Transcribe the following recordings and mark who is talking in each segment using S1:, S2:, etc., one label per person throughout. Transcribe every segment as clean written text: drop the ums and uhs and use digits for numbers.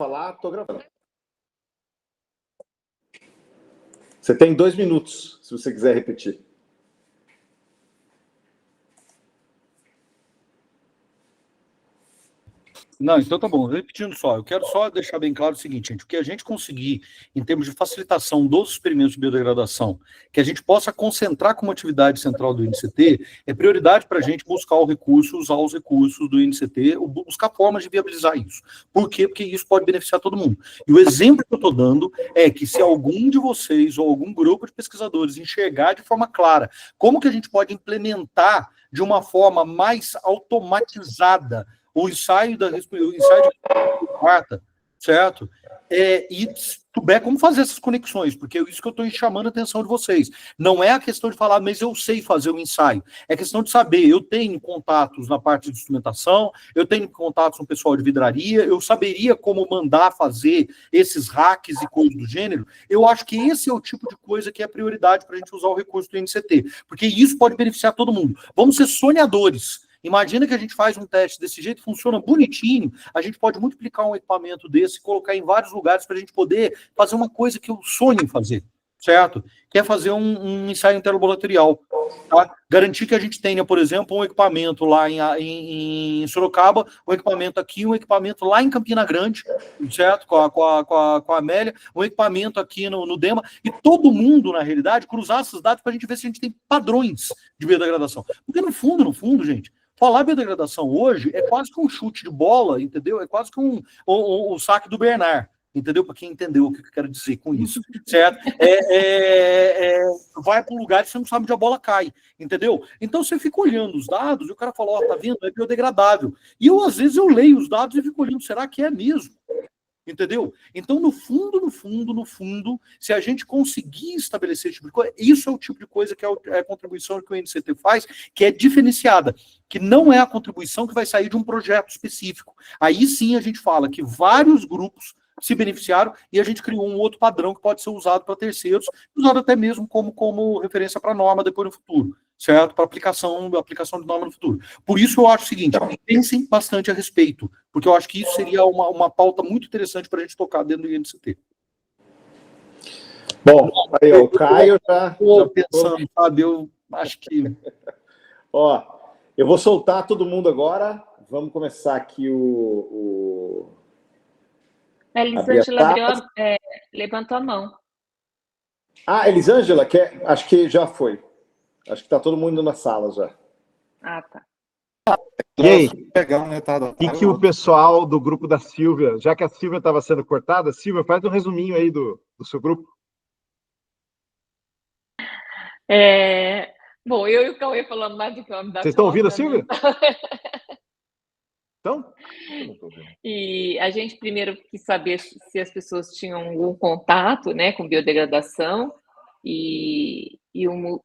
S1: Falar, tô gravando. Você tem 2 minutos, se você quiser repetir.
S2: Não, então tá bom. Repetindo só, eu quero só deixar bem claro o seguinte, gente, o que a gente conseguir em termos de facilitação dos experimentos de biodegradação, que a gente possa concentrar como atividade central do INCT, é prioridade para a gente buscar o recurso, usar os recursos do INCT, buscar formas de viabilizar isso. Por quê? Porque isso pode beneficiar todo mundo. E o exemplo que eu estou dando é que se algum de vocês ou algum grupo de pesquisadores enxergar de forma clara como que a gente pode implementar de uma forma mais automatizada o ensaio de quarta, certo? E souber como fazer essas conexões, porque é isso que eu estou chamando a atenção de vocês. Não é a questão de falar, mas eu sei fazer o ensaio. É questão de saber, eu tenho contatos na parte de instrumentação, eu tenho contatos com o pessoal de vidraria, eu saberia como mandar fazer esses hacks e coisas do gênero. Eu acho que esse é o tipo de coisa que é prioridade para a gente usar o recurso do NCT, porque isso pode beneficiar todo mundo. Vamos ser sonhadores. Imagina que a gente faz um teste desse jeito, funciona bonitinho, a gente pode multiplicar um equipamento desse, colocar em vários lugares para a gente poder fazer uma coisa que eu sonho em fazer, certo? Que é fazer um ensaio interlaboratorial, tá? Garantir que a gente tenha, por exemplo, um equipamento lá em Sorocaba, um equipamento aqui, um equipamento lá em Campina Grande, certo? Com a Amélia, um equipamento aqui no DEMA, e todo mundo, na realidade, cruzar esses dados para a gente ver se a gente tem padrões de biodegradação. Porque no fundo, gente, falar biodegradação hoje é quase que um chute de bola, entendeu? É quase que o saque do Bernard, entendeu? Para quem entendeu o que eu quero dizer com isso, certo? Vai para um lugar e você não sabe onde a bola cai, entendeu? Então você fica olhando os dados e o cara fala, ó, tá vendo? É biodegradável. E eu, às vezes, eu leio os dados e fico olhando, será que é mesmo? Entendeu? Então, no fundo, se a gente conseguir estabelecer esse tipo de coisa, isso é o tipo de coisa que é a contribuição que o NCT faz, que é diferenciada, que não é a contribuição que vai sair de um projeto específico. Aí sim a gente fala que vários grupos se beneficiaram e a gente criou um outro padrão que pode ser usado para terceiros, usado até mesmo como referência para a norma depois no futuro, certo? Para aplicação de norma no futuro. Por isso eu acho o seguinte, pensem bastante a respeito, porque eu acho que isso seria uma pauta muito interessante para a gente tocar dentro do INCT.
S1: Bom, aí ó, o Caio já
S2: pensando, sabe, eu acho que...
S1: Ó, eu vou soltar todo mundo agora, vamos começar aqui
S3: A Elisângela levantou a mão.
S1: Ah, Elisângela, acho que já foi. Acho que está todo mundo na sala já.
S3: Ah, tá.
S4: E aí, e que o pessoal do grupo da Silvia, já que a Silvia estava sendo cortada, Silvia, faz um resuminho aí do seu grupo.
S3: Bom, eu e o Cauê falando mais do que o homem da
S4: Vocês estão ouvindo a Silvia? Então?
S3: E a gente primeiro quis saber se as pessoas tinham algum contato, né, com biodegradação, e o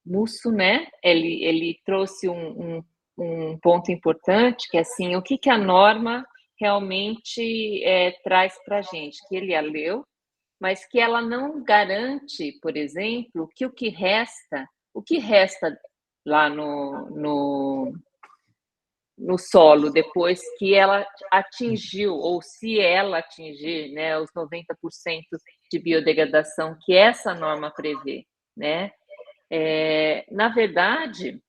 S3: Musso, né, ele trouxe um ponto importante, que é assim, o que a norma realmente traz para a gente, que ele a leu, mas que ela não garante, por exemplo, que o que resta lá no solo, depois que ela atingiu, ou se ela atingir, né, os 90% de biodegradação que essa norma prevê, né? Na verdade,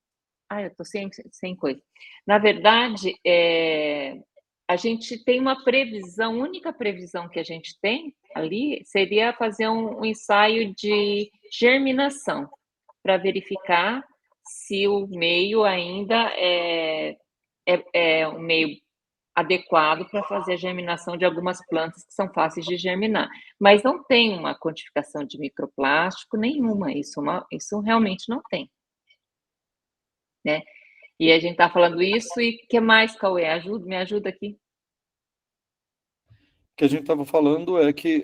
S3: eu estou sem coisa. Na verdade, a gente tem uma previsão, a única previsão que a gente tem ali seria fazer um ensaio de germinação, para verificar se o meio ainda é um meio adequado para fazer a germinação de algumas plantas que são fáceis de germinar. Mas não tem uma quantificação de microplástico nenhuma, isso realmente não tem. Né? E a gente está falando isso, e o que mais, Cauê? Me ajuda aqui.
S2: O que a gente estava falando é que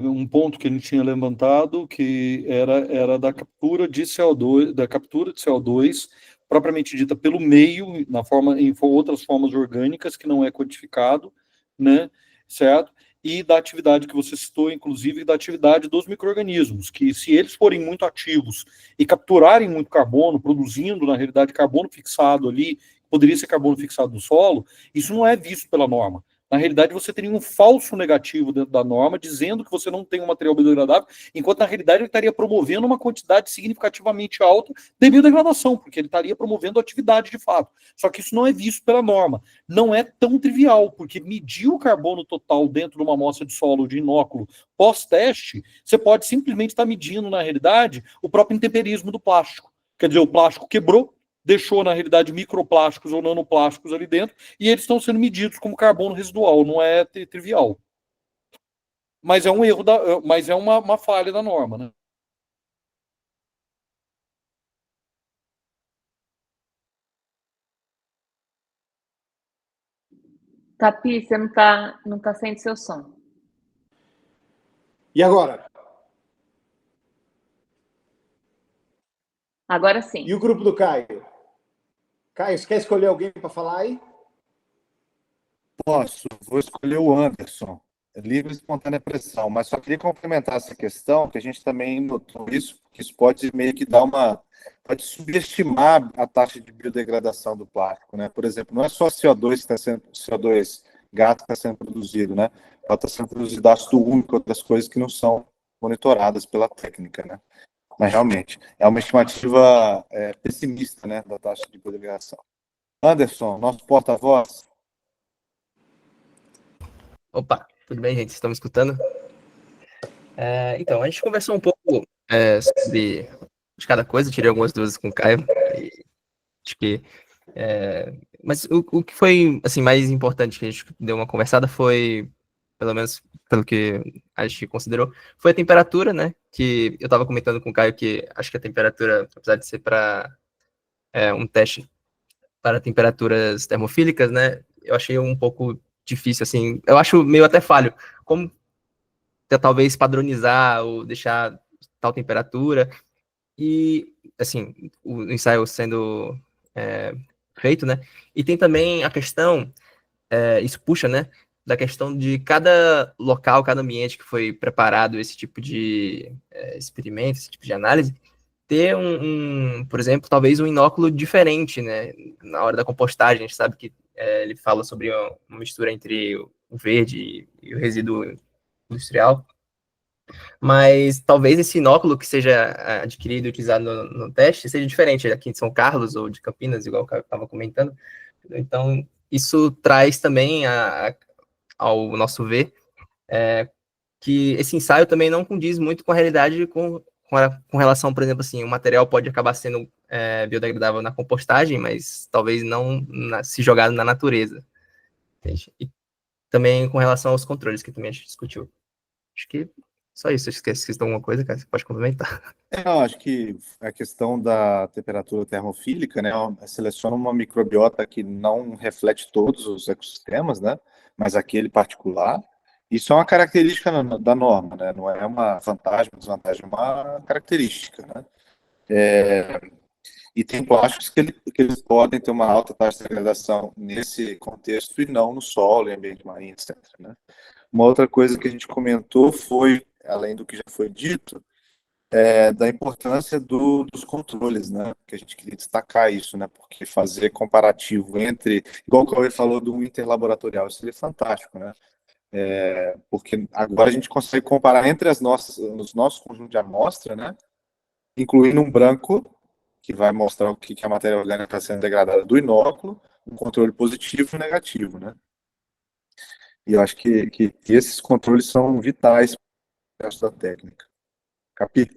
S2: um ponto que a gente tinha levantado, que era da captura de CO2, propriamente dita pelo meio, em outras formas orgânicas, que não é codificado, né, certo? E da atividade que você citou, inclusive, da atividade dos micro-organismos, que se eles forem muito ativos e capturarem muito carbono, produzindo, na realidade, carbono fixado ali, poderia ser carbono fixado no solo, isso não é visto pela norma. Na realidade, você teria um falso negativo dentro da norma, dizendo que você não tem um material biodegradável, enquanto na realidade ele estaria promovendo uma quantidade significativamente alta de biodegradação, porque ele estaria promovendo atividade de fato. Só que isso não é visto pela norma. Não é tão trivial, porque medir o carbono total dentro de uma amostra de solo de inóculo pós-teste, você pode simplesmente estar medindo, na realidade, o próprio intemperismo do plástico. Quer dizer, o plástico quebrou, deixou, na realidade, microplásticos ou nanoplásticos ali dentro, e eles estão sendo medidos como carbono residual, não é trivial. Mas é um erro, mas é uma falha da norma, né?
S3: Tapi, você não tá saindo seu som.
S1: E agora?
S3: Agora sim.
S1: E o grupo do Caio? Caio, você quer escolher alguém para falar aí?
S5: Posso, vou escolher o Anderson, livre e espontânea pressão, mas só queria complementar essa questão, que a gente também notou isso, que isso pode meio que pode subestimar a taxa de biodegradação do plástico, né? Por exemplo, não é só CO2 que está sendo, CO2 gato que está sendo produzido, né? Pode estar sendo produzido ácido úmico, outras coisas que não são monitoradas pela técnica, né? Mas realmente, é uma estimativa pessimista, né, da taxa de biodegradação. Anderson, nosso porta-voz.
S6: Opa, tudo bem, gente? Vocês estão me escutando? Então, a gente conversou um pouco sobre de cada coisa, tirei algumas dúvidas com o Caio. Acho que, mas o que foi assim, mais importante que a gente deu uma conversada foi, pelo menos pelo que a gente considerou, foi a temperatura, né? Que eu estava comentando com o Caio que acho que a temperatura, apesar de ser para um teste para temperaturas termofílicas, né? Eu achei um pouco difícil, assim. Eu acho meio até falho. Como talvez padronizar ou deixar tal temperatura. E, assim, o ensaio sendo feito, né? E tem também a questão, isso puxa, né? Da questão de cada local, cada ambiente que foi preparado esse tipo de experimento, esse tipo de análise, ter por exemplo, talvez um inóculo diferente, né? Na hora da compostagem, a gente sabe que ele fala sobre uma mistura entre o verde e o resíduo industrial, mas talvez esse inóculo que seja adquirido e utilizado no teste seja diferente aqui de São Carlos ou de Campinas, igual eu estava comentando. Então, isso traz também ao nosso ver que esse ensaio também não condiz muito com a realidade com relação, por exemplo, assim, o material pode acabar sendo biodegradável na compostagem, mas talvez não se jogado na natureza. Entende? E também com relação aos controles, que também a gente discutiu. Acho que só isso. Esqueci de alguma coisa, cara, você pode complementar.
S5: Eu acho que a questão da temperatura termofílica, né, seleciona uma microbiota que não reflete todos os ecossistemas, né, mas aquele particular. Isso é uma característica da norma, né, não é uma vantagem, desvantagem, é uma característica, né. E tem plásticos que eles podem ter uma alta taxa de degradação nesse contexto e não no solo, em ambiente marinho, etc. Né? Uma outra coisa que a gente comentou foi, além do que já foi dito, da importância dos controles, né? Que a gente queria destacar isso, né? Porque fazer comparativo entre, igual o Cauê falou do interlaboratorial, seria fantástico, né? Porque agora a gente consegue comparar entre os nossos conjuntos de amostra, né? Incluindo um branco que vai mostrar o que a matéria orgânica está sendo degradada do inóculo, um controle positivo e negativo, né? E eu acho que esses controles são vitais para o resto da técnica. Capi?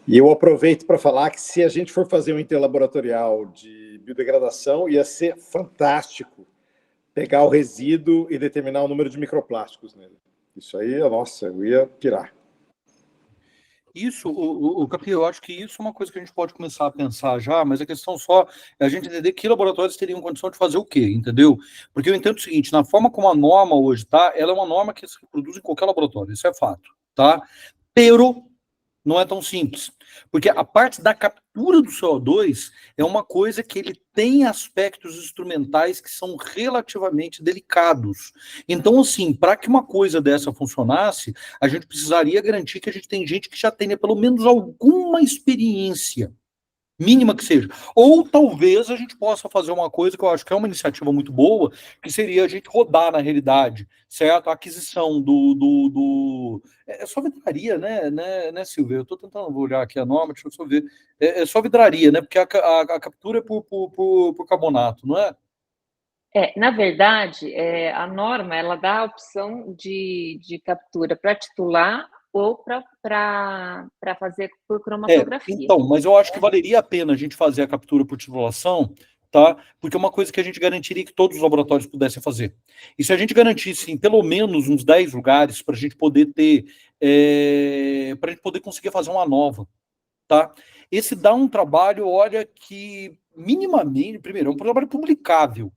S1: E eu aproveito para falar que se a gente for fazer um interlaboratorial de biodegradação, ia ser fantástico pegar o resíduo e determinar o número de microplásticos nele. Isso aí, nossa, eu ia pirar.
S2: Isso, o Capi, eu acho que isso é uma coisa que a gente pode começar a pensar já, mas a questão só é a gente entender que laboratórios teriam condição de fazer o quê, entendeu? Porque eu entendo o seguinte, na forma como a norma hoje está, ela é uma norma que se reproduz em qualquer laboratório, isso é fato, tá? Pero não é tão simples, porque a parte da captura do CO2 é uma coisa que ele tem aspectos instrumentais que são relativamente delicados. Então, assim, para que uma coisa dessa funcionasse, a gente precisaria garantir que a gente tem gente que já tenha pelo menos alguma experiência Mínima que seja. Ou talvez a gente possa fazer uma coisa que eu acho que é uma iniciativa muito boa, que seria a gente rodar na realidade, certo? A aquisição É só vidraria, né, Silvia? Eu estou tentando olhar aqui a norma, deixa eu só ver. É só vidraria, né? Porque a captura é por carbonato, não é?
S3: Na verdade, a norma ela dá a opção de captura para titular ou para fazer por cromatografia.
S2: Então, mas eu acho que valeria a pena a gente fazer a captura por titulação, tá? Porque é uma coisa que a gente garantiria que todos os laboratórios pudessem fazer. E se a gente garantisse em pelo menos uns 10 lugares para a gente poder ter, para a gente poder conseguir fazer uma nova, tá? Esse dá um trabalho, olha, que minimamente, primeiro, é um trabalho publicável,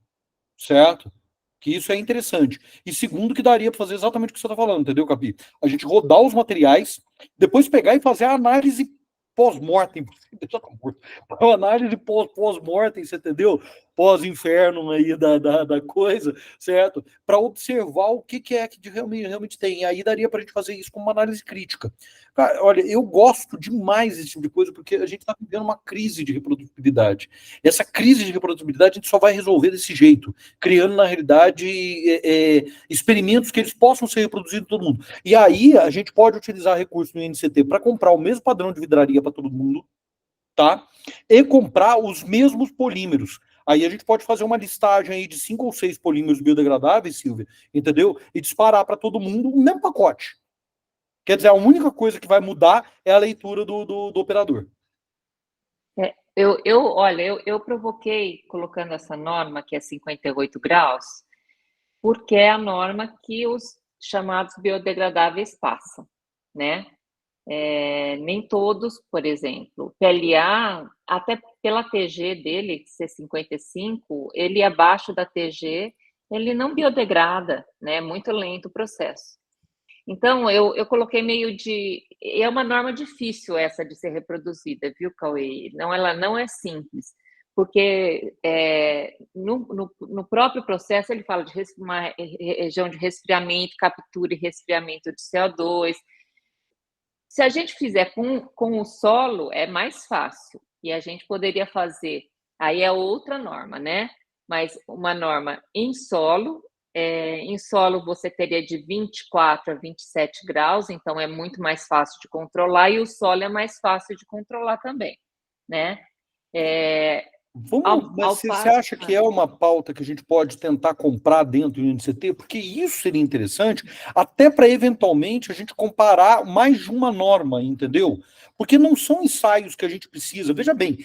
S2: certo? Que isso é interessante. E segundo, que daria para fazer exatamente o que você está falando, entendeu, Capi? A gente rodar os materiais, depois pegar e fazer a análise pós-mortem. A análise pós-mortem, você entendeu? Pós-inferno aí da coisa, certo? Para observar o que é que realmente tem. E aí daria para a gente fazer isso com uma análise crítica. Cara, olha, eu gosto demais desse tipo de coisa, porque a gente está vivendo uma crise de reprodutibilidade. E essa crise de reprodutibilidade a gente só vai resolver desse jeito, criando, na realidade, experimentos que eles possam ser reproduzidos em todo mundo. E aí a gente pode utilizar recursos no INCT para comprar o mesmo padrão de vidraria para todo mundo, tá? E comprar os mesmos polímeros. Aí a gente pode fazer uma listagem aí de 5 ou 6 polímeros biodegradáveis, Silvia, entendeu? E disparar para todo mundo o mesmo pacote. Quer dizer, a única coisa que vai mudar é a leitura do operador.
S3: Eu provoquei colocando essa norma, que é 58 graus, porque é a norma que os chamados biodegradáveis passam, né? Nem todos, por exemplo, PLA, até pela TG dele, ser 55, ele abaixo da TG, ele não biodegrada, né? É muito lento o processo. Então, eu coloquei meio de... É uma norma difícil essa de ser reproduzida, viu, Cauê? Não, ela não é simples, porque no próprio processo ele fala de uma região de resfriamento, captura e resfriamento de CO2. Se a gente fizer com o solo, é mais fácil, e a gente poderia fazer... Aí é outra norma, né? Mas uma norma em solo você teria de 24 a 27 graus, então é muito mais fácil de controlar, e o solo é mais fácil de controlar também, né?
S2: Mas você acha que é uma pauta que a gente pode tentar comprar dentro do INCT? Porque isso seria interessante, até para eventualmente a gente comparar mais de uma norma, entendeu? Porque não são ensaios que a gente precisa. Veja bem,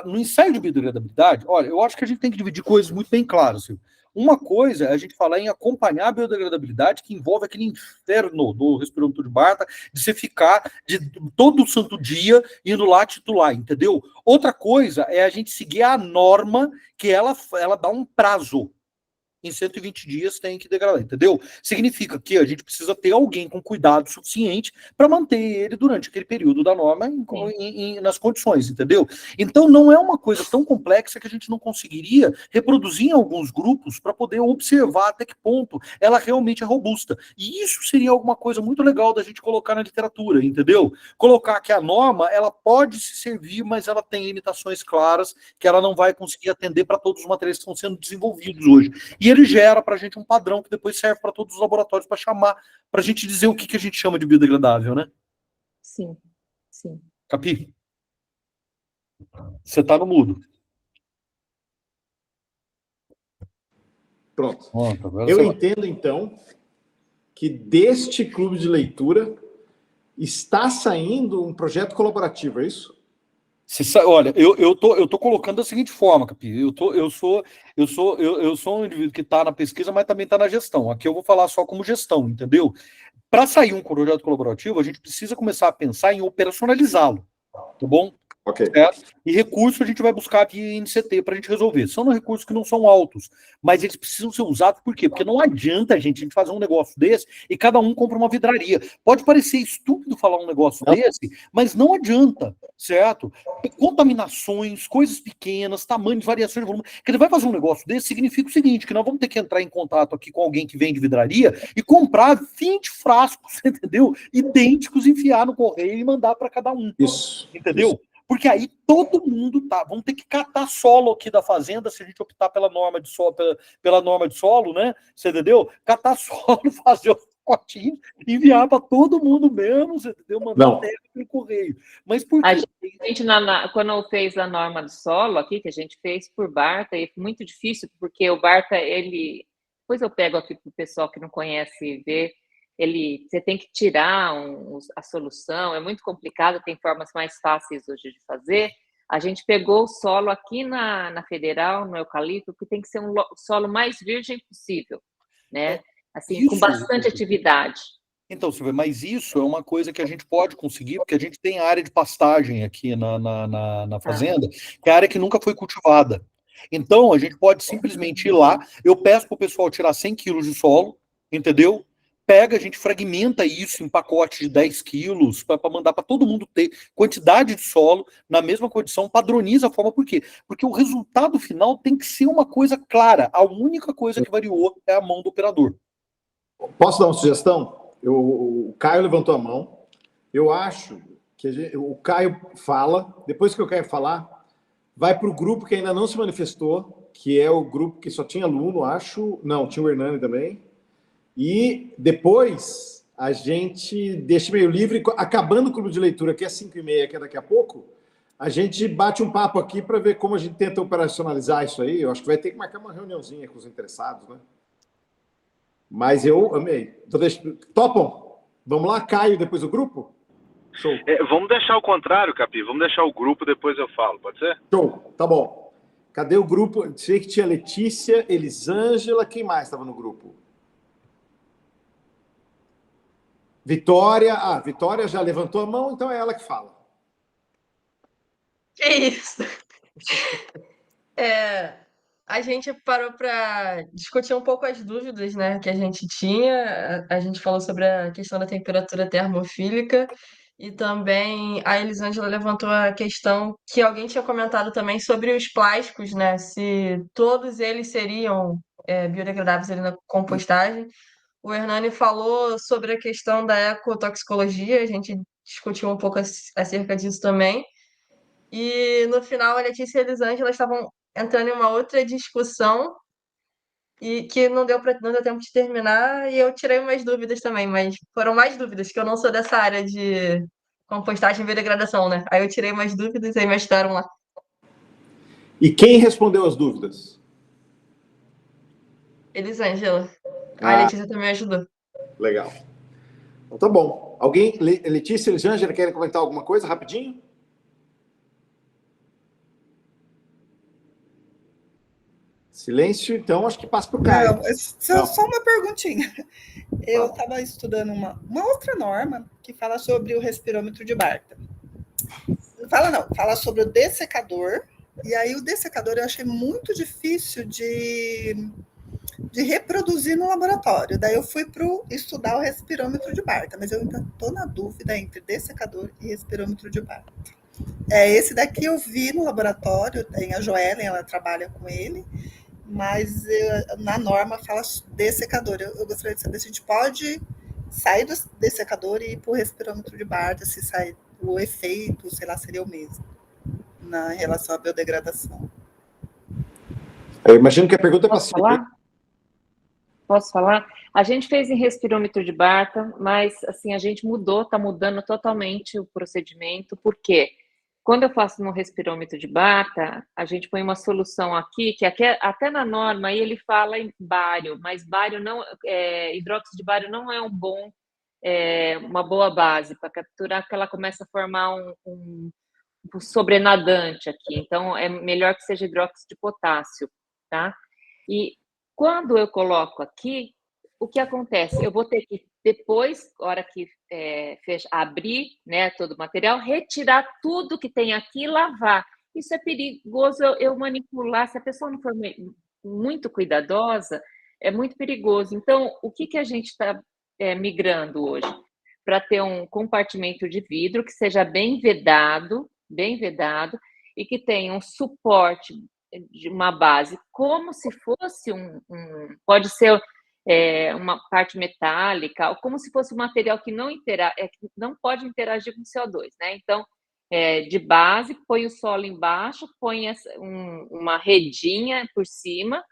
S2: no ensaio de biodegradabilidade, olha, eu acho que a gente tem que dividir coisas muito bem claras, Silvio. Uma coisa é a gente falar em acompanhar a biodegradabilidade, que envolve aquele inferno do respirador de Barta, de você ficar de todo santo dia indo lá titular, entendeu? Outra coisa é a gente seguir a norma, que ela dá um prazo. Em 120 dias tem que degradar, entendeu? Significa que a gente precisa ter alguém com cuidado suficiente para manter ele durante aquele período da norma nas condições, entendeu? Então não é uma coisa tão complexa que a gente não conseguiria reproduzir em alguns grupos para poder observar até que ponto ela realmente é robusta. E isso seria alguma coisa muito legal da gente colocar na literatura, entendeu? Colocar que a norma, ela pode se servir, mas ela tem limitações claras que ela não vai conseguir atender para todos os materiais que estão sendo desenvolvidos hoje. E ele gera para a gente um padrão que depois serve para todos os laboratórios para chamar, para a gente dizer o que a gente chama de biodegradável, né?
S3: Sim, sim.
S2: Capi? Você está no mudo.
S1: Pronto. Eu entendo, então, que deste clube de leitura está saindo um projeto colaborativo, é isso?
S2: Olha, eu tô colocando da seguinte forma, Capi. Eu sou um indivíduo que está na pesquisa, mas também está na gestão. Aqui eu vou falar só como gestão, entendeu? Para sair um projeto colaborativo, a gente precisa começar a pensar em operacionalizá-lo, tá bom?
S1: Ok.
S2: E recursos a gente vai buscar via INCT para a gente resolver. São recursos que não são altos, mas eles precisam ser usados por quê? Porque não adianta a gente fazer um negócio desse e cada um compra uma vidraria. Pode parecer estúpido falar um negócio desse, mas não adianta, certo? Contaminações, coisas pequenas, tamanhos, variações de volume. Quer dizer, vai fazer um negócio desse, significa o seguinte, que nós vamos ter que entrar em contato aqui com alguém que vende vidraria e comprar 20 frascos, entendeu? Idênticos, enfiar no correio e mandar para cada um.
S1: Isso.
S2: Entendeu?
S1: Isso.
S2: Porque aí todo mundo vamos ter que catar solo aqui da fazenda, se a gente optar pela norma de solo, pela norma de solo, né? Você entendeu? Catar solo, fazer os pacotinhos, enviar para todo mundo mesmo, você entendeu? Mandar terra pelo correio. Mas por quê?
S3: A gente quando fez a norma do solo aqui, que a gente fez por Barta, e foi muito difícil, porque o Barta, depois eu pego aqui para o pessoal que não conhece ver, você tem que tirar a solução, é muito complicado, tem formas mais fáceis hoje de fazer. A gente pegou o solo aqui na Federal, no eucalipto, que tem que ser um solo mais virgem possível, né? Assim, com bastante atividade.
S2: Então, Silvia, mas isso é uma coisa que a gente pode conseguir, porque a gente tem área de pastagem aqui na fazenda, que é a área que nunca foi cultivada. Então, a gente pode simplesmente ir lá, eu peço para o pessoal tirar 100 quilos de solo, entendeu? Pega, a gente fragmenta isso em pacote de 10 quilos, para mandar para todo mundo ter quantidade de solo na mesma condição, padroniza a forma. Por quê? Porque o resultado final tem que ser uma coisa clara. A única coisa que variou é a mão do operador.
S1: Posso dar uma sugestão? O Caio levantou a mão. Eu acho que o Caio fala, depois que o Caio falar, vai para o grupo que ainda não se manifestou, que é o grupo que só tinha aluno, acho. Não, tinha o Hernani também. E depois a gente deixa meio livre, acabando o clube de leitura, que é 5h30, que é daqui a pouco, a gente bate um papo aqui para ver como a gente tenta operacionalizar isso aí. Eu acho que vai ter que marcar uma reuniãozinha com os interessados, né? Mas eu amei. Então, topam? Vamos lá, Caio, depois o grupo? Show.
S7: Vamos deixar o contrário, Capi. Vamos deixar o grupo, depois eu falo, pode ser?
S1: Show, tá bom. Cadê o grupo? Sei que tinha Letícia, Elisângela, quem mais estava no grupo? Vitória. Vitória já levantou a mão, então é ela que fala.
S8: Que isso? A gente parou para discutir um pouco as dúvidas, né, que a gente tinha. A gente falou sobre a questão da temperatura termofílica e também a Elisângela levantou a questão que alguém tinha comentado também sobre os plásticos, né, se todos eles seriam biodegradáveis ali na compostagem. O Hernani falou sobre a questão da ecotoxicologia, a gente discutiu um pouco acerca disso também. E no final, a Letícia e a Elisângela estavam entrando em uma outra discussão e que não deu tempo de terminar, e eu tirei umas dúvidas também, mas foram mais dúvidas, que eu não sou dessa área de compostagem e biodegradação, né? Aí eu tirei umas dúvidas e aí me ajudaram lá.
S1: E quem respondeu as dúvidas?
S8: Elisângela. A Letícia também ajudou.
S1: Legal. Então tá bom. Alguém, Letícia, Elisângela, querem comentar alguma coisa rapidinho? Silêncio, então acho que passa para o Caio.
S9: Só uma perguntinha. Eu estava estudando uma outra norma que fala sobre o respirômetro de Barta. Fala sobre o dessecador. E aí o dessecador eu achei muito difícil de reproduzir no laboratório. Daí eu fui para estudar o respirômetro de Barta, mas eu ainda estou na dúvida entre dessecador e respirômetro de Barta. Esse daqui eu vi no laboratório, tem a Joellen, ela trabalha com ele, mas na norma fala dessecador. Eu gostaria de saber se a gente pode sair do dessecador e ir para o respirômetro de Barta, se sai o efeito, sei lá, seria o mesmo, na relação à biodegradação.
S1: Eu imagino que a pergunta é para
S3: falar? Posso falar? A gente fez em respirômetro de Barta, mas assim, a gente está mudando totalmente o procedimento, porque quando eu faço no respirômetro de Barta, a gente põe uma solução aqui, que até na norma aí ele fala em bário, mas bário não, hidróxido de bário não é uma boa base para capturar, porque ela começa a formar um sobrenadante aqui, então é melhor que seja hidróxido de potássio, tá? E quando eu coloco aqui, o que acontece? Eu vou ter que, depois, na hora que abrir, né, todo o material, retirar tudo que tem aqui e lavar. Isso é perigoso eu manipular. Se a pessoa não for muito cuidadosa, é muito perigoso. Então, o que a gente está migrando hoje? Para ter um compartimento de vidro que seja bem vedado, e que tenha um suporte de uma base, como se fosse pode ser uma parte metálica, ou como se fosse um material que não pode interagir com CO2, né? Então, de base, põe o solo embaixo, põe uma redinha por cima,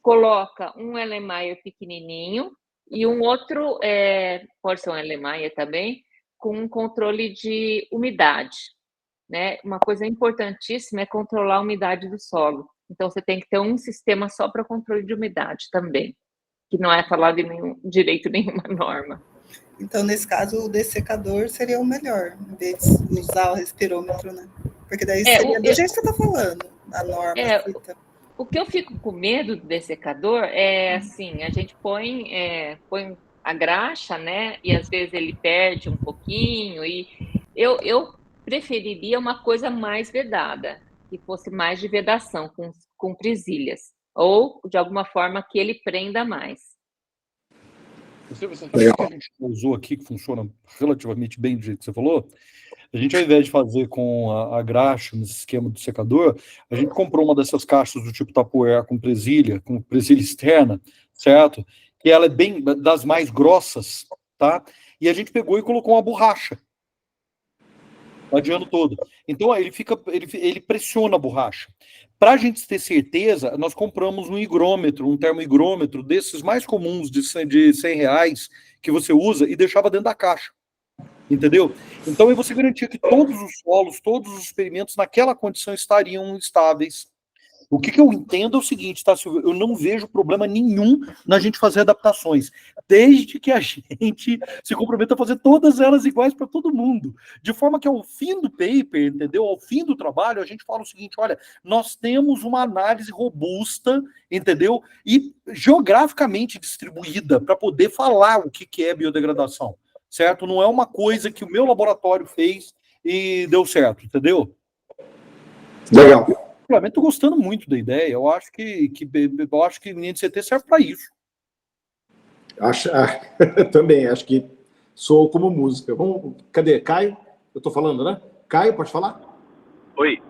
S3: coloca um Erlenmeyer pequenininho e um outro, pode ser um Erlenmeyer também, com um controle de umidade, né? Uma coisa importantíssima é controlar a umidade do solo. Então, você tem que ter um sistema só para controle de umidade também, que não é falado em direito nenhuma norma.
S9: Então, nesse caso, o dessecador seria o melhor, em vez de usar o respirômetro, né? Porque daí seria do jeito que você está falando, a norma.
S3: O que eu fico com medo do dessecador é, assim, a gente põe a graxa, né? E às vezes ele perde um pouquinho. E eu preferiria uma coisa mais vedada, que fosse mais de vedação, com presilhas. Ou, de alguma forma, que ele prenda mais.
S2: Você sabe o que a gente usou aqui, que funciona relativamente bem do jeito que você falou? A gente, ao invés de fazer com a graxa, nesse esquema do secador, a gente comprou uma dessas caixas do tipo Tupperware com presilha externa, certo? Que ela é bem das mais grossas, tá? E a gente pegou e colocou uma borracha adiando todo. Então, ele pressiona a borracha. Para a gente ter certeza, nós compramos um higrômetro, um termohigrômetro, desses mais comuns de R$100, que você usa e deixava dentro da caixa. Entendeu? Então, aí você garantia que todos os solos, todos os experimentos naquela condição estariam estáveis. O que eu entendo é o seguinte, tá, Silvio? Eu não vejo problema nenhum na gente fazer adaptações, desde que a gente se comprometa a fazer todas elas iguais para todo mundo, de forma que ao fim do paper, entendeu? Ao fim do trabalho, a gente fala o seguinte, olha, nós temos uma análise robusta, entendeu? E geograficamente distribuída para poder falar o que é biodegradação, certo? Não é uma coisa que o meu laboratório fez e deu certo, entendeu?
S1: Legal.
S2: Estou gostando muito da ideia. Eu acho que o NCT serve para isso.
S1: Também, acho que sou como música. Cadê? Caio? Eu estou falando, né? Caio, pode falar?
S7: Oi.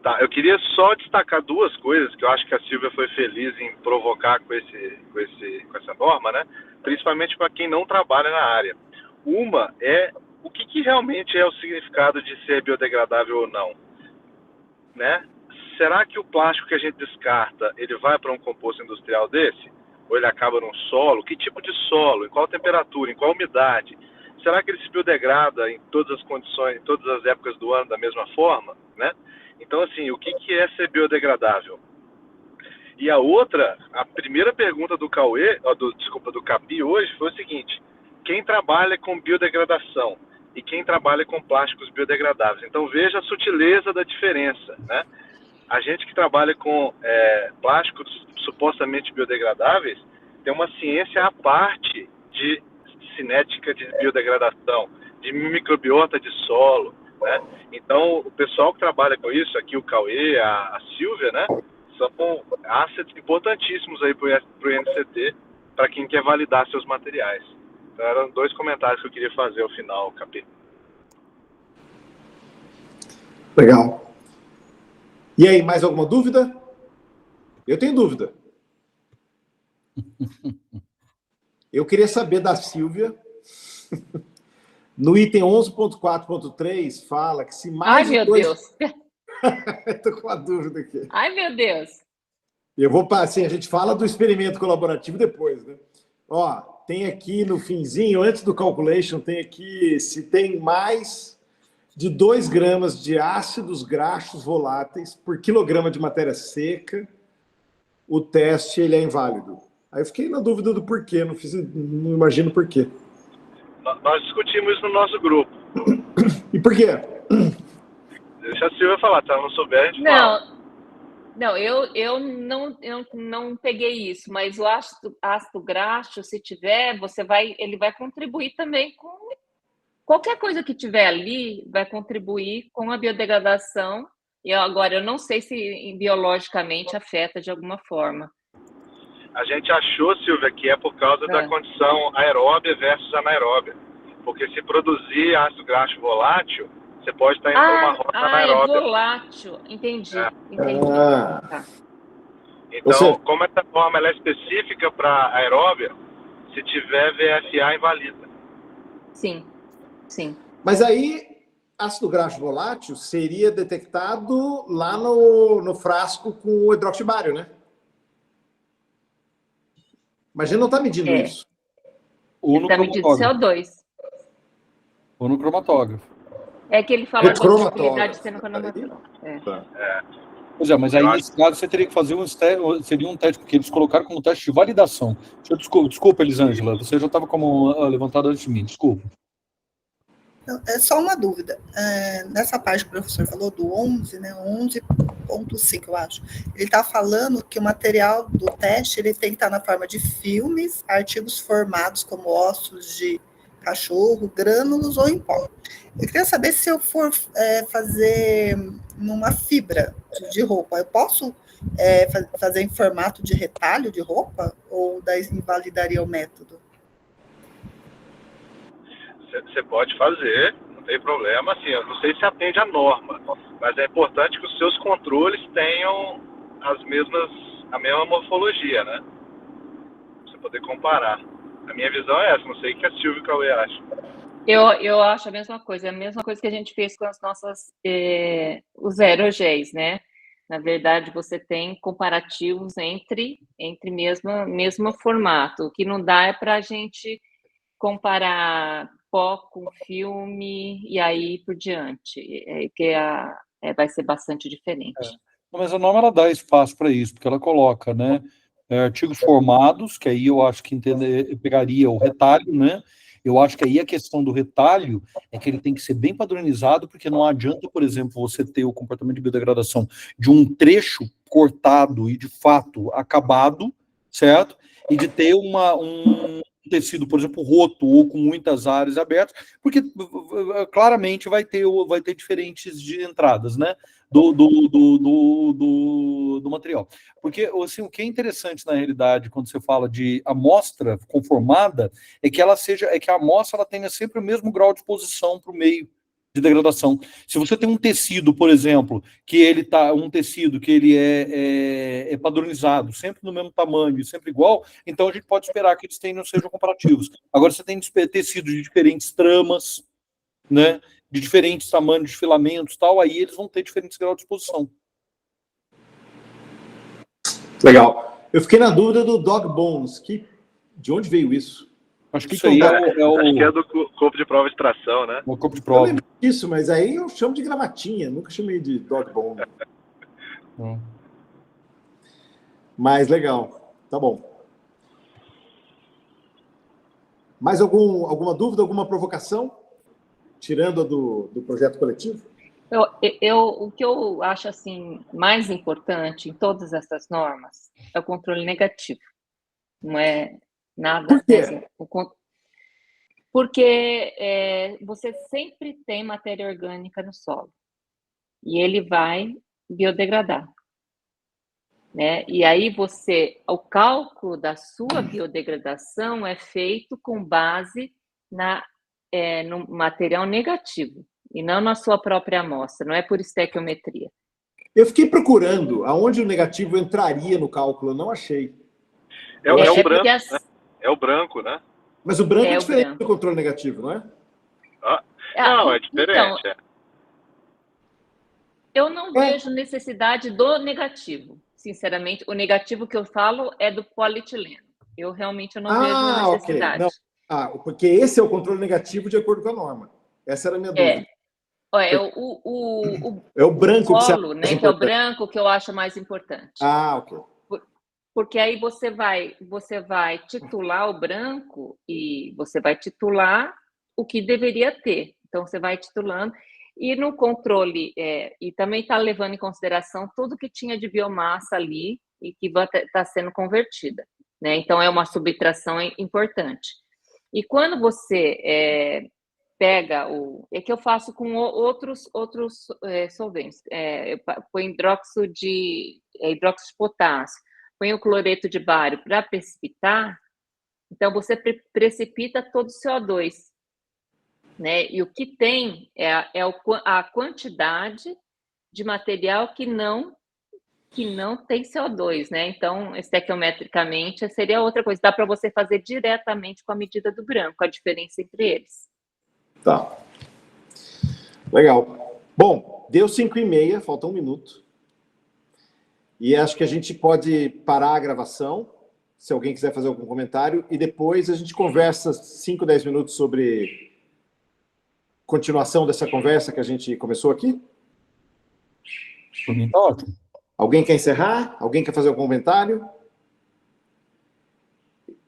S7: Tá, eu queria só destacar duas coisas que eu acho que a Silvia foi feliz em provocar com essa norma, né? Principalmente para quem não trabalha na área. Uma é o que realmente é o significado de ser biodegradável ou não. Né? Será que o plástico que a gente descarta, ele vai para um composto industrial desse? Ou ele acaba num solo? Que tipo de solo? Em qual temperatura? Em qual umidade? Será que ele se biodegrada em todas as condições, em todas as épocas do ano da mesma forma? Né? Então, assim, o que é ser biodegradável? E a outra, a primeira pergunta do do Capi hoje foi o seguinte: quem trabalha com biodegradação e quem trabalha com plásticos biodegradáveis? Então veja a sutileza da diferença, né? A gente que trabalha com plásticos supostamente biodegradáveis tem uma ciência à parte de cinética de biodegradação, de microbiota de solo, né? Então o pessoal que trabalha com isso, aqui o Cauê, a Silvia, né? São assets importantíssimos aí para o NCT, para quem quer validar seus materiais. Então, eram dois comentários que eu queria fazer ao final, Capi.
S1: Legal. E aí, mais alguma dúvida? Eu tenho dúvida. Eu queria saber da Silvia. No item 11.4.3 fala que se mais...
S3: Ai, meu Deus!
S1: Estou com uma dúvida aqui.
S3: Ai, meu Deus!
S1: Eu vou assim, a gente fala do experimento colaborativo depois, né? Ó, tem aqui no finzinho, antes do calculation, tem aqui se tem mais de 2 gramas de ácidos graxos voláteis por quilograma de matéria seca, o teste ele é inválido. Aí eu fiquei na dúvida do porquê, não imagino por quê.
S7: Nós discutimos isso no nosso grupo.
S1: E por quê?
S7: Deixa a Silvia falar, tá? Não souber, a gente fala.
S3: Não, eu não peguei isso, mas o ácido graxo, se tiver, ele vai contribuir também com qualquer coisa que tiver ali, vai contribuir com a biodegradação. E agora eu não sei se biologicamente afeta de alguma forma.
S7: A gente achou, Silvia, que é por causa da condição aeróbia versus anaeróbia. Porque se produzir ácido graxo volátil, você pode estar indo para uma rota anaeróbia.
S3: É volátil. Entendi. Tá.
S7: Então, como essa forma ela é específica para aeróbia, se tiver VFA, invalida.
S3: Sim.
S1: Mas aí ácido graxo volátil seria detectado lá no frasco com o hidroxibário, né? Mas a gente não está medindo isso.
S2: Ou no
S3: Está medindo
S2: cromatógrafo.
S3: CO2.
S2: Ou no cromatógrafo.
S3: É que ele fala
S1: No
S3: de possibilidade de
S1: cromatógrafo.
S3: ser no cromatógrafo.
S2: Pois é, mas aí nesse caso você teria que fazer seria um teste, porque eles colocaram como teste de validação. Desculpa, Elisângela, você já estava como levantada antes de mim, desculpa.
S9: É só uma dúvida. Nessa parte que o professor falou do 11, né, 11.5, eu acho, ele está falando que o material do teste ele tem que estar na forma de filmes, artigos formados como ossos de cachorro, grânulos ou em pó. Eu queria saber se eu for fazer numa fibra de roupa, eu posso fazer em formato de retalho de roupa ou daí invalidaria o método?
S7: Você pode fazer, não tem problema. Assim, eu não sei se atende à norma, mas é importante que os seus controles tenham a mesma morfologia, né? Pra você poder comparar. A minha visão é essa, não sei o que a Silvia e o Cauê acham.
S3: Eu acho a mesma coisa que a gente fez com as nossas, os aerogéis, né? Na verdade, você tem comparativos entre mesmo formato. O que não dá é para a gente comparar pó com filme e aí por diante, que vai ser bastante diferente.
S2: Mas a norma ela dá espaço para isso, porque ela coloca, né, artigos formados, que aí eu acho que pegaria o retalho, né? Eu acho que aí a questão do retalho é que ele tem que ser bem padronizado, porque não adianta, por exemplo, você ter o comportamento de biodegradação de um trecho cortado e de fato acabado, certo? E de ter um tecido, por exemplo, roto ou com muitas áreas abertas, porque claramente vai ter diferentes de entradas, né? Do material. Porque assim, o que é interessante na realidade, quando você fala de amostra conformada, é que a amostra ela tenha sempre o mesmo grau de exposição para o meio de degradação. Se você tem um tecido, por exemplo, que ele é padronizado, sempre no mesmo tamanho, sempre igual, então a gente pode esperar que eles não sejam comparativos. Agora você tem tecidos de diferentes tramas, né? De diferentes tamanhos de filamentos, tal, aí eles vão ter diferentes graus de exposição.
S1: Legal. Eu fiquei na dúvida do dog bones. De onde veio isso?
S2: Acho que isso aí
S7: acho que é do corpo de prova de extração, né?
S2: O corpo de prova.
S1: Eu lembro disso, mas aí eu chamo de gravatinha, nunca chamei de dog bone. Mas legal, tá bom. Mais alguma dúvida, alguma provocação? Tirando a do projeto coletivo?
S3: O que eu acho assim mais importante em todas essas normas é o controle negativo. Não é nada.
S1: Por quê?
S3: Porque você sempre tem matéria orgânica no solo e ele vai biodegradar, né? E aí o cálculo da sua biodegradação é feito com base no material negativo e não na sua própria amostra, não é por estequiometria.
S1: Eu fiquei procurando aonde o negativo entraria no cálculo, eu não achei.
S7: É o branco, né? É o branco, né?
S1: Mas o branco é diferente do controle negativo, não é?
S7: Não, é diferente.
S3: Então, eu não vejo necessidade do negativo, sinceramente. O negativo que eu falo é do polietileno. Eu realmente não vejo necessidade.
S1: Okay. Não. Porque esse é o controle negativo de acordo com a norma. Essa era a minha dúvida.
S3: É
S1: o branco
S3: polo, né? Que é o branco que eu acho mais importante.
S1: Ok.
S3: Porque aí você vai titular o branco e você vai titular o que deveria ter. Então, você vai titulando. E no controle, e também está levando em consideração tudo que tinha de biomassa ali e que está sendo convertida, né? Então, é uma subtração importante. E quando você pega é que eu faço com outros solventes. Eu põe hidróxido de potássio, põe o cloreto de bário para precipitar, então você precipita todo o CO2, né? E o que tem é a quantidade de material que não tem CO2, né? Então, estequiometricamente, seria outra coisa. Dá para você fazer diretamente com a medida do branco, a diferença entre eles.
S1: Tá. Legal. Bom, deu 5h30, falta 1 minuto. E acho que a gente pode parar a gravação, se alguém quiser fazer algum comentário, e depois a gente conversa 5, 10 minutos sobre continuação dessa conversa que a gente começou aqui.
S2: Por mim tá ótimo.
S1: Alguém quer encerrar? Alguém quer fazer algum comentário?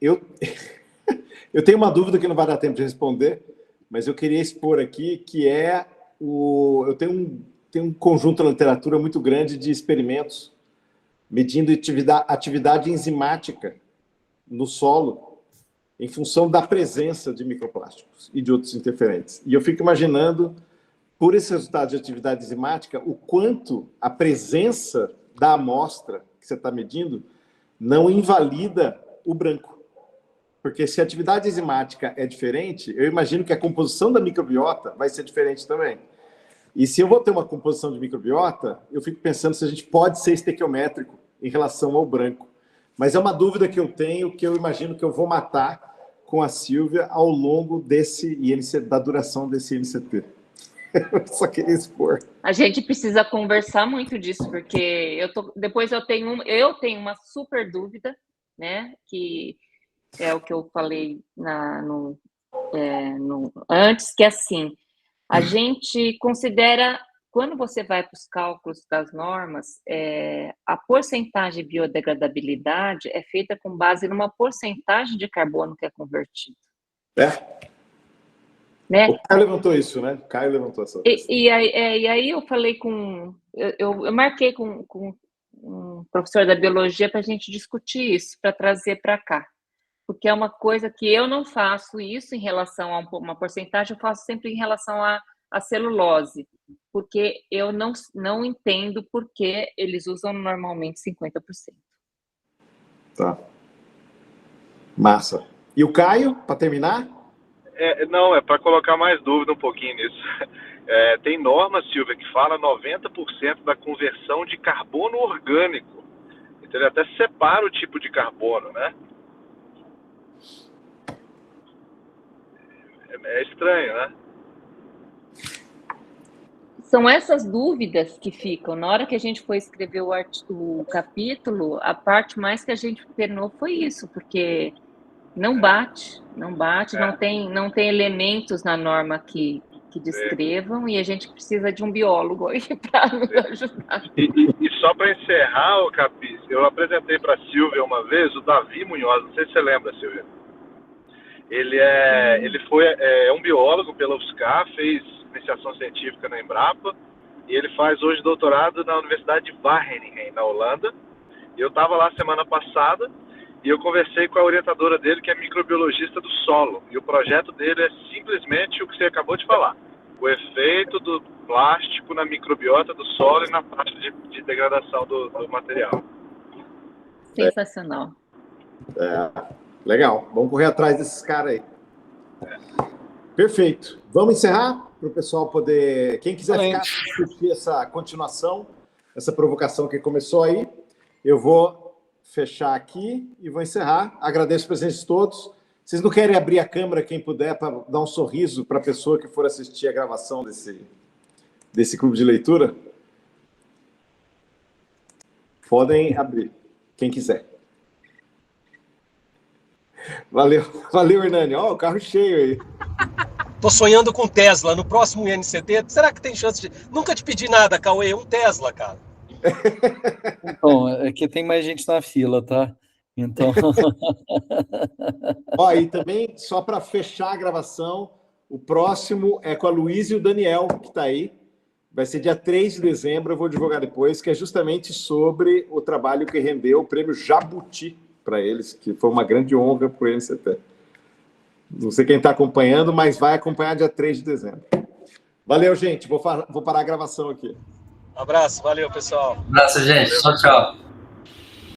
S1: Eu tenho uma dúvida que não vai dar tempo de responder, mas eu queria expor aqui, que é eu tenho um conjunto de literatura muito grande de experimentos medindo atividade enzimática no solo em função da presença de microplásticos e de outros interferentes. E eu fico imaginando, por esse resultado de atividade enzimática, o quanto a presença da amostra que você está medindo não invalida o branco. Porque se a atividade enzimática é diferente, eu imagino que a composição da microbiota vai ser diferente também. E se eu vou ter uma composição de microbiota, eu fico pensando se a gente pode ser estequiométrico em relação ao branco. Mas é uma dúvida que eu tenho, que eu imagino que eu vou matar com a Sílvia ao longo da duração desse INCT. Eu só queria expor.
S3: A gente precisa conversar muito disso, porque depois eu tenho uma super dúvida, né? Que é o que eu falei antes, que é assim, a gente considera, quando você vai para os cálculos das normas, a porcentagem de biodegradabilidade é feita com base numa porcentagem de carbono que é convertido. Né?
S1: O Caio levantou isso, né? O Caio levantou essa questão.
S3: E aí eu falei eu marquei com um professor da biologia para a gente discutir isso, para trazer para cá. Porque é uma coisa que eu não faço isso em relação a uma porcentagem, eu faço sempre em relação à celulose, porque eu não entendo por que eles usam normalmente 50%.
S1: Tá. Massa. E o Caio, para terminar?
S7: Não, é para colocar mais dúvida um pouquinho nisso. Tem norma, Silvia, que fala 90% da conversão de carbono orgânico. Então ele até separa o tipo de carbono, né? É estranho, né?
S3: São essas dúvidas que ficam. Na hora que a gente foi escrever o capítulo, a parte mais que a gente penou foi isso, porque não bate, não tem elementos na norma que descrevam, e a gente precisa de um biólogo aí para nos ajudar.
S7: E só para encerrar, Capis, eu apresentei para a Sílvia uma vez o Davi Munhoz, não sei se você lembra, Sílvia. Ele é um biólogo pela UFSCar, fez iniciação científica na Embrapa, e ele faz hoje doutorado na Universidade de Wageningen, na Holanda. E eu estava lá semana passada, e eu conversei com a orientadora dele, que é microbiologista do solo. E o projeto dele é simplesmente o que você acabou de falar. O efeito do plástico na microbiota do solo e na taxa de degradação do material.
S3: Sensacional.
S1: Legal. Vamos correr atrás desses caras aí. Perfeito. Vamos encerrar para o pessoal poder... Quem quiser ficar assistir essa continuação, essa provocação que começou aí, eu vou fechar aqui e vou encerrar. Agradeço a presença de todos. Vocês não querem abrir a câmera, quem puder, para dar um sorriso para a pessoa que for assistir a gravação desse clube de leitura? Podem abrir, quem quiser. Valeu, Hernani. Ó, o carro cheio aí.
S10: Tô sonhando com Tesla. No próximo INCT, será que tem chance de... Nunca te pedi nada, Cauê. Um Tesla, cara.
S2: Então, é que tem mais gente na fila, tá? Então...
S1: Ó, e também, só para fechar a gravação, o próximo é com a Luísa e o Daniel, que está aí. Vai ser dia 3 de dezembro, eu vou divulgar depois, que é justamente sobre o trabalho que rendeu o prêmio Jabuti para eles, que foi uma grande honra para o INCT. Não sei quem está acompanhando, mas vai acompanhar dia 3 de dezembro. Valeu, gente. Vou parar a gravação aqui.
S10: Abraço, valeu, pessoal.
S11: Abraço, gente. Tchau, tchau.